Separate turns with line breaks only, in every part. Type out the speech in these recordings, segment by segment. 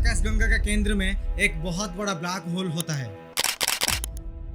आकाशगंगा के केंद्र में एक बहुत बड़ा ब्लैक होल होता है।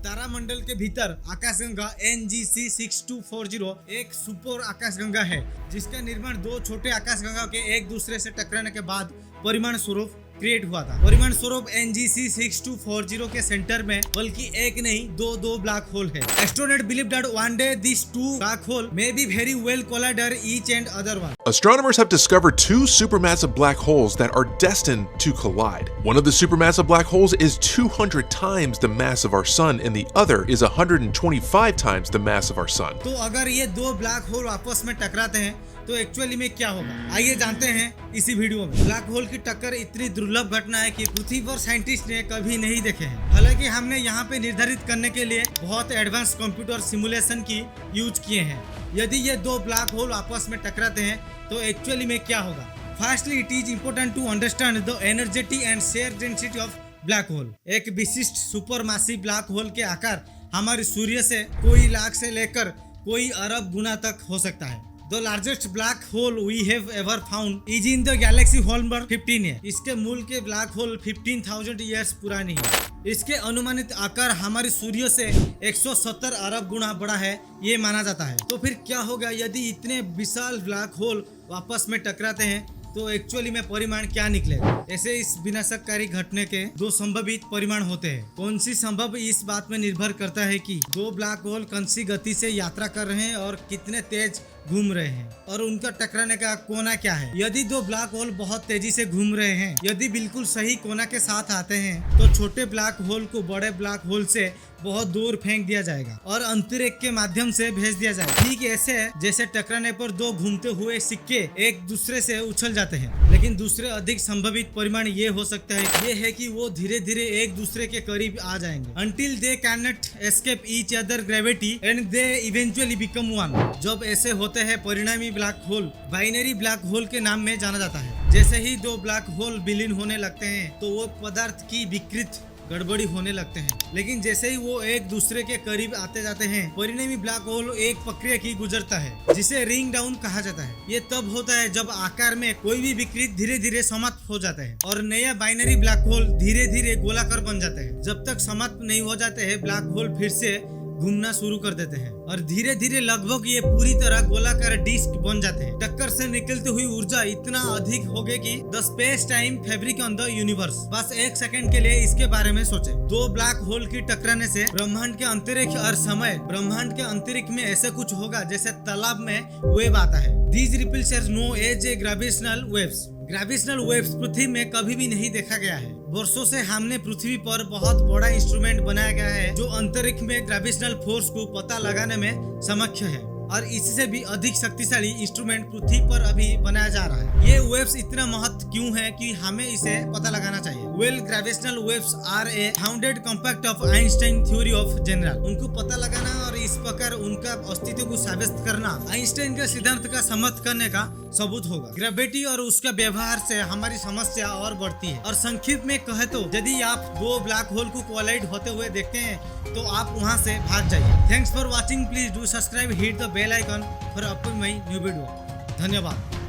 तारामंडल के भीतर आकाशगंगा NGC 6240 एक सुपर आकाशगंगा है, जिसका निर्माण दो छोटे आकाशगंगा के एक दूसरे से टकराने के बाद परिमाण स्वरूप क्रिएट हुआ था। परिमाण स्वरूप NGC 6240 के सेंटर में बल्कि एक नहीं दो ब्लैक होल है। Astronaut believe that one day these two black hole may be very well collide each and other one.
Astronomers have discovered two supermassive black holes that are destined to collide. One of the supermassive black holes is 200 times the mass of our sun and the other is 125 times the mass of our sun.
तो अगर ये दो black hole आपस में टकराते हैं तो actually में क्या होगा, आइए जानते हैं इसी वीडियो में। ब्लैक होल की टक्कर इतनी दुर्लभ घटना है कि पृथ्वी पर साइंटिस्ट ने कभी नहीं देखे हैं। हालांकि हमने यहाँ पे निर्धारित करने के लिए बहुत एडवांस कंप्यूटर सिमुलेशन की यूज किए हैं। यदि ये दो ब्लैक होल आपस में टकराते हैं तो एक्चुअली में क्या होगा। Firstly it is important to understand the energetic and share density of black hole. एक विशिष्ट सुपर मासिव ब्लैक होल के आकार हमारे सूर्य से कोई लाख से लेकर कोई अरब गुना तक हो सकता है। The largest black hole we have ever found is in the galaxy Holmberg 15 है। इसके मूल के ब्लैक होल 15,000 ईयर्स पुरानी है। इसके अनुमानित आकार हमारे सूर्य से 170 अरब गुना बड़ा है, ये माना जाता है। तो फिर क्या होगा यदि इतने विशाल ब्लैक होल आपस में टकराते हैं तो एक्चुअली में परिमाण क्या निकलेगा। ऐसे इस विनाशकारी घटने के दो संभावित परिमाण होते हैं। कौन सी संभव इस बात में निर्भर करता है कि दो ब्लैक होल कौन सी गति से यात्रा कर रहे हैं और कितने तेज घूम रहे हैं और उनका टकराने का कोना क्या है। यदि दो ब्लैक होल बहुत तेजी से घूम रहे हैं, यदि बिल्कुल सही कोना के साथ आते हैं तो छोटे ब्लैक होल को बड़े ब्लैक होल से बहुत दूर फेंक दिया जाएगा और अंतरिक्ष के माध्यम से भेज दिया जाएगा। ठीक ऐसे जैसे टकराने पर दो घूमते हुए सिक्के एक दूसरे से उछल जाते हैं। लेकिन दूसरे अधिक संभावित परिमाण ये हो सकता है, ये है कि वो धीरे धीरे एक दूसरे के करीब आ जाएंगे until they cannot escape each other gravity and they eventually become one। जब ऐसे होते हैं परिणामी black hole binary black hole के नाम में जाना जाता है। जैसे ही दो ब्लैक होल विलीन होने लगते हैं तो वो पदार्थ की विकृत गड़बड़ी होने लगते हैं। लेकिन जैसे ही वो एक दूसरे के करीब आते जाते हैं परिणामी ब्लैक होल एक प्रक्रिया की गुजरता है जिसे रिंग डाउन कहा जाता है। ये तब होता है जब आकार में कोई भी विकृत धीरे धीरे समाप्त हो जाता है और नया बाइनरी ब्लैक होल धीरे धीरे गोलाकार बन जाते हैं। जब तक समाप्त नहीं हो जाते हैं ब्लैक होल फिर से घूमना शुरू कर देते हैं और धीरे धीरे लगभग ये पूरी तरह गोलाकार डिस्क बन जाते हैं। टक्कर से निकलती हुई ऊर्जा इतना अधिक होगी कि the space time fabric on the universe. बस एक सेकंड के लिए इसके बारे में सोचें। दो ब्लैक होल की टकराने से ब्रह्मांड के अंतरिक्ष और समय ब्रह्मांड के अंतरिक्ष में ऐसा कुछ होगा जैसे तालाब में वेव आता है। These ripples are known as a gravitational waves। Gravitational waves पृथ्वी में कभी भी नहीं देखा गया है। वर्षों से हमने पृथ्वी पर बहुत बड़ा इंस्ट्रूमेंट बनाया गया है जो अंतरिक्ष में ग्रेविटेशनल फोर्स को पता लगाने में समक्ष है और इससे भी अधिक शक्तिशाली इंस्ट्रूमेंट पृथ्वी पर अभी बनाया जा रहा है। ये वेव्स इतना महत्व क्यों है कि हमें इसे पता लगाना चाहिए। Well gravitational waves are a founded compact of Einstein theory of general. उनको पता लगाना और इस प्रकार उनका अस्तित्व को साबित करना आइंस्टाइन के सिद्धांत का समर्थन करने का सबूत होगा। ग्रेविटी और उसका व्यवहार से हमारी समस्या और बढ़ती है। और संक्षिप्त में कहे तो यदि आप दो ब्लैक होल को कोलाइड होते हुए देखते हैं तो आप वहां से भाग जाइए। Thanks for watching. Please do subscribe, hit the bell icon for upcoming new video. धन्यवाद।